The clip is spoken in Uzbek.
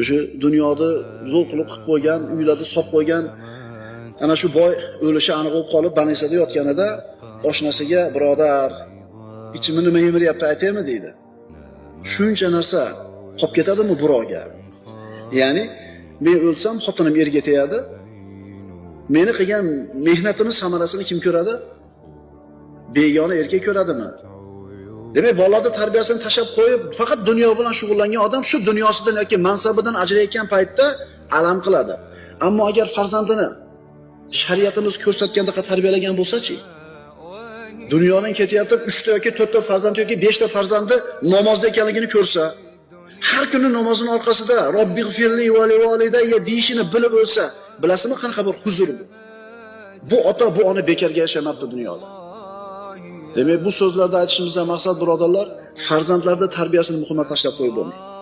o'sha dunyoni zo'r qilib qo'ygan, uylarni solib qo'ygan, ana shu boy o'lishi aniq bo'lib qolib, banisada yotganida oshnasiga birodar, ichimni nima yemiryapti aytaymi deydi. Shuncha narsa qolib ketadimi birovga? Ya'ni men o'lsam xotinim erga tegadi. Meni qilgan mehnatimiz samarasini kim ko'radi? Begona erkak ko'radimi? Demak, bolalarning tarbiyasini tashab qo'yib, faqat dunyo bilan shug'ullangan odam shu dunyosidan yoki mansabidan ajrayotgan paytda alam qiladi. Ammo agar farzandini shariatimiz ko'rsatgandaqa tarbiyalagan bo'lsa-chi, dunyodan ketyapti, 3 ta yoki 4 ta farzand yoki 5 ta farzandi namozda ekanligini ko'rsa, har kuni namozning orqasida Robbig'firli va li validayya deyishini bilib o'lsa, bilasizmi qanaqa bir huzur bu? Bu ota, bu ona bekarga yashamabdi dunyoda. Demak, bu so'zlarda aytishimizdan maqsad birodarlar, farzandlarda tarbiyasini muhimroq tashlab qo'yib bo'lmaydi.